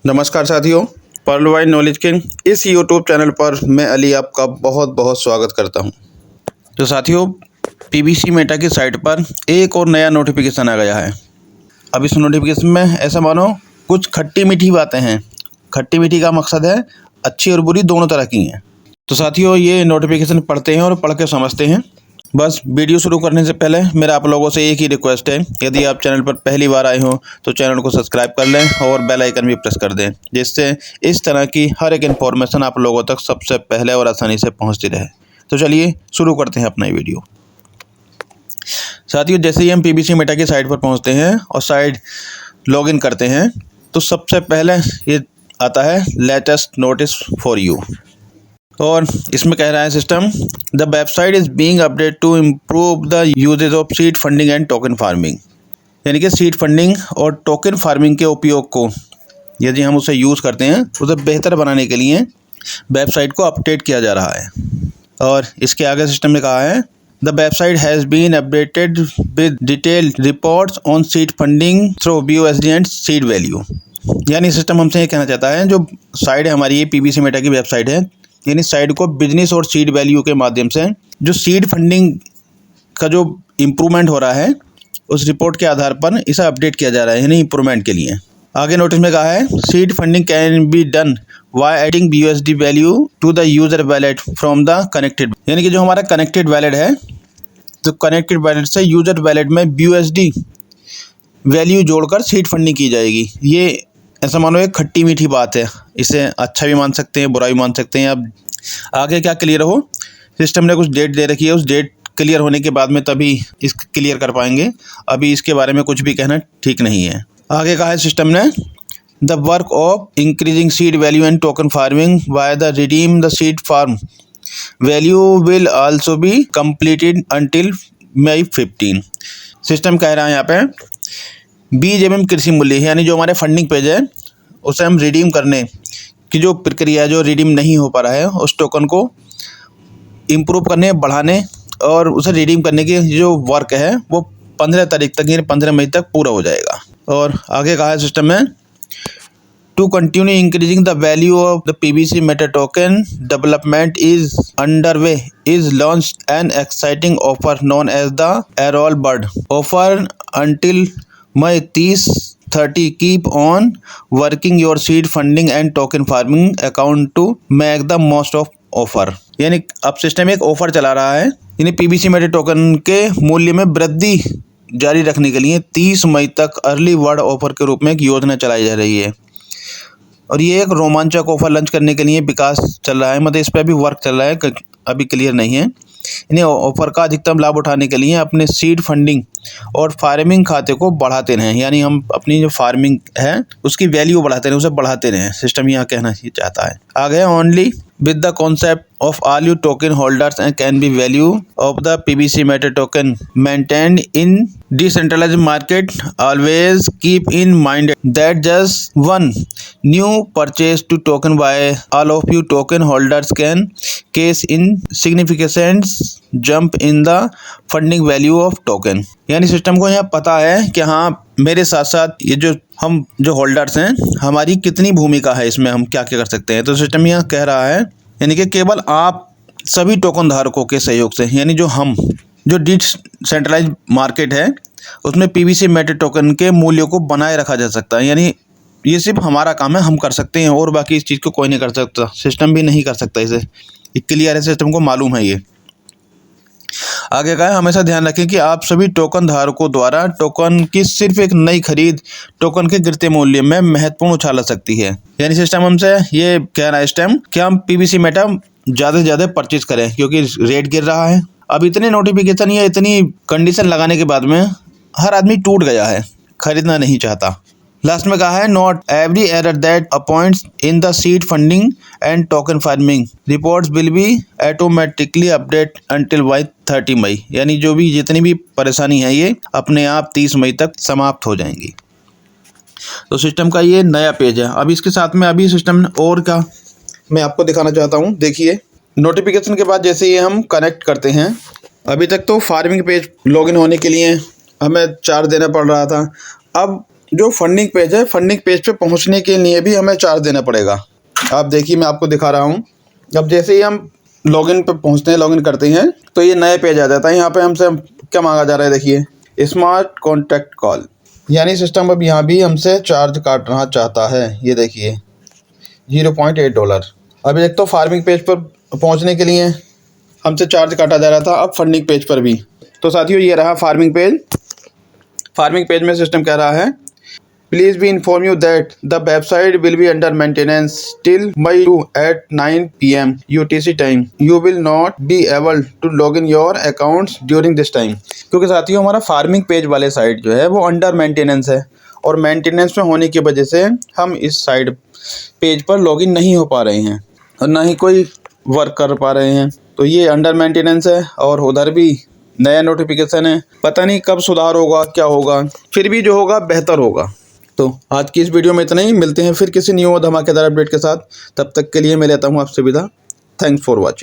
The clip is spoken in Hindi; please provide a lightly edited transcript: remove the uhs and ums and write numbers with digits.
नमस्कार साथियों, पर्लवाइन नॉलेज के इस यूट्यूब चैनल पर मैं अली आपका बहुत बहुत स्वागत करता हूं। तो साथियों, पीबीसी मेटा की साइट पर एक और नया नोटिफिकेशन आ गया है। अब इस नोटिफिकेशन में ऐसा मानो कुछ खट्टी मीठी बातें हैं। खट्टी मीठी का मकसद है अच्छी और बुरी दोनों तरह की हैं। तो साथियों, ये नोटिफिकेशन पढ़ते हैं और पढ़ के समझते हैं। बस वीडियो शुरू करने से पहले मेरा आप लोगों से एक ही रिक्वेस्ट है, यदि आप चैनल पर पहली बार आए हो तो चैनल को सब्सक्राइब कर लें और बेल आइकन भी प्रेस कर दें, जिससे इस तरह की हर एक इन्फॉर्मेशन आप लोगों तक सबसे पहले और आसानी से पहुंचती रहे। तो चलिए शुरू करते हैं अपना ये वीडियो। साथियों, जैसे ही हम पीबीसी मेटा की साइट पर पहुँचते हैं और साइट लॉगिन करते हैं तो सबसे पहले ये आता है लेटेस्ट नोटिस फॉर यू। और इसमें कह रहा है system the website is being update to improve the usage of seed funding and token farming. यानी कि सीड फंडिंग और टोकन फार्मिंग के उपयोग को यदि हम उसे यूज़ करते हैं उसे बेहतर बनाने के लिए वेबसाइट को अपडेट किया जा रहा है। और इसके आगे सिस्टम ने कहा है the website has been updated with detailed reports on seed funding through BUSD and seed value. यानी सिस्टम हमसे ये कहना चाहता है, जो साइट है हमारी, ये पीबीसी मेटा की वेबसाइट है, यानी साइट को बिजनेस और सीड वैल्यू के माध्यम से जो सीड फंडिंग का जो इम्प्रूवमेंट हो रहा है उस रिपोर्ट के आधार पर इसे अपडेट किया जा रहा है, यानी इम्प्रूवमेंट के लिए। आगे नोटिस में कहा है seed funding can be done by adding BUSD value to the user wallet from the connected. यानी कि जो हमारा कनेक्टेड वैलेट है, तो कनेक्टेड वैलेट से यूजर वैलेट में BUSD वैल्यू जोड़कर सीड फंडिंग की जाएगी। ये ऐसा मानो एक खट्टी मीठी बात है। इसे अच्छा भी मान सकते हैं, बुरा भी मान सकते हैं। अब आगे क्या क्लियर हो, सिस्टम ने कुछ डेट दे रखी है, उस डेट क्लियर होने के बाद में तभी इस क्लियर कर पाएंगे। अभी इसके बारे में कुछ भी कहना ठीक नहीं है। आगे कहा है सिस्टम ने the work of increasing seed value and token farming by the redeem the seed farm value will also be completed until May 15। System कह रहा है यहाँ पे बीज एवं कृषि मूल्य, यानी जो हमारे फंडिंग पेज है उसे हम रिडीम करने की जो प्रक्रिया है, जो रिडीम नहीं हो पा रहा है, उस टोकन को इम्प्रूव करने, बढ़ाने और उसे रिडीम करने की जो वर्क है वो 15 तारीख तक, यानी 15 मई तक पूरा हो जाएगा। और आगे कहा है सिस्टम में to continue increasing the value of the PBC meta token development is under way is launch an exciting offer known as the early bird offer until May 30 keep on working your seed funding and token farming account to make the most of offer. यानी अब सिस्टम एक ऑफर चला रहा है, यानी पीबीसी मेटा टोकन के मूल्य में वृद्धि जारी रखने के लिए 30 मई तक अर्ली बर्ड ऑफर के रूप में एक योजना चलाई जा रही है। और ये एक रोमांचक ऑफर लॉन्च करने के लिए विकास चल रहा है, मतलब इस पर अभी वर्क चल रहा है, अभी क्लियर नहीं है। इन्हें ऑफर का अधिकतम लाभ उठाने के लिए अपने सीड फंडिंग और फार्मिंग खाते को बढ़ाते रहें, यानी हम अपनी जो फार्मिंग है उसकी वैल्यू बढ़ाते रहें, उसे बढ़ाते रहें। सिस्टम यहाँ कहना चाहता है आगे only with the concept of all you token holders and can be value of the PBC Meta token maintained in decentralized market. Always keep in mind that just one new purchase to token by all of you token holders can case in significant jump in the funding value of token। यानी सिस्टम को यहाँ पता है कि हाँ, मेरे साथ साथ ये जो होल्डर्स हैं, हमारी कितनी भूमिका है इसमें, हम क्या क्या कर सकते हैं। तो सिस्टम यहाँ कह रहा है यानी कि केवल आप सभी टोकन धारकों के सहयोग से, यानी जो डिसेंट्रलाइज मार्केट है उसमें पीबीसी मेटा टोकन के मूल्यों को बनाए रखा जा सकता है। यानी ये सिर्फ हमारा काम है, हम कर सकते हैं, और बाकी इस चीज़ को कोई नहीं कर सकता, सिस्टम भी नहीं कर सकता। इसे क्लियर है, सिस्टम को मालूम है ये। आगे का है हमेशा ध्यान रखें कि आप सभी टोकन धारकों द्वारा टोकन की सिर्फ एक नई खरीद टोकन के गिरते मूल्य में महत्वपूर्ण उछाल ला सकती है। यानी सिस्टम हमसे ये कह रहा है इस टाइम कि हम पीबीसी मेटा ज़्यादा से ज़्यादा परचेज करें, क्योंकि रेट गिर रहा है। अब इतने नोटिफिकेशन या इतनी कंडीशन लगाने के बाद में हर आदमी टूट गया है, खरीदना नहीं चाहता। लास्ट में कहा है not every error that appoints in the seed funding and token farming reports will be automatically update until by 30 मई। यानी जितनी भी परेशानी है ये अपने आप 30 मई तक समाप्त हो जाएंगी। तो सिस्टम का ये नया पेज है। अब इसके साथ में अभी सिस्टम और का मैं आपको दिखाना चाहता हूँ। देखिए, नोटिफिकेशन के बाद जैसे ये हम कनेक्ट करते हैं, अभी तक तो फार्मिंग पेज लॉगिन होने के लिए हमें चार्ज देना पड़ रहा था। अब जो फंडिंग पेज है, फंडिंग पेज पे पहुंचने के लिए भी हमें चार्ज देना पड़ेगा। आप देखिए, मैं आपको दिखा रहा हूँ। अब जैसे ही हम लॉगिन पे पहुंचते हैं, लॉगिन करते हैं, तो ये नए पेज आ जाता है। यहाँ पे हमसे क्या मांगा जा रहा है, देखिए, स्मार्ट कॉन्टैक्ट कॉल, यानी सिस्टम अब यहाँ भी हमसे चार्ज काटना चाहता है। ये देखिए $0.8। अभी एक तो फार्मिंग पेज पर पहुँचने के लिए हमसे चार्ज काटा जा रहा था, अब फंडिंग पेज पर भी। तो साथियों, ये रहा फार्मिंग पेज। फार्मिंग पेज में सिस्टम कह रहा है, please be inform you that the website will be under maintenance till May 2 at 9 PM UTC time. You will not be able to log in your accounts during this time. क्योंकि साथियों, हमारा फार्मिंग पेज वाले साइट जो है वो अंडर मेंटेनेंस है, और मेंटेनेंस में होने की वजह से हम इस साइट पेज पर लॉग इन नहीं हो पा रहे हैं और ना ही कोई वर्क कर पा रहे हैं। तो ये अंडर मेंटेनेंस है, और उधर भी नया नोटिफिकेशन है। पता नहीं कब सुधार होगा, क्या होगा, फिर भी जो होगा बेहतर होगा। तो आज की इस वीडियो में इतना ही। मिलते हैं फिर किसी न्यू और धमाकेदार अपडेट के साथ। तब तक के लिए मैं लेता हूँ आपसे विदा। Thanks for watching.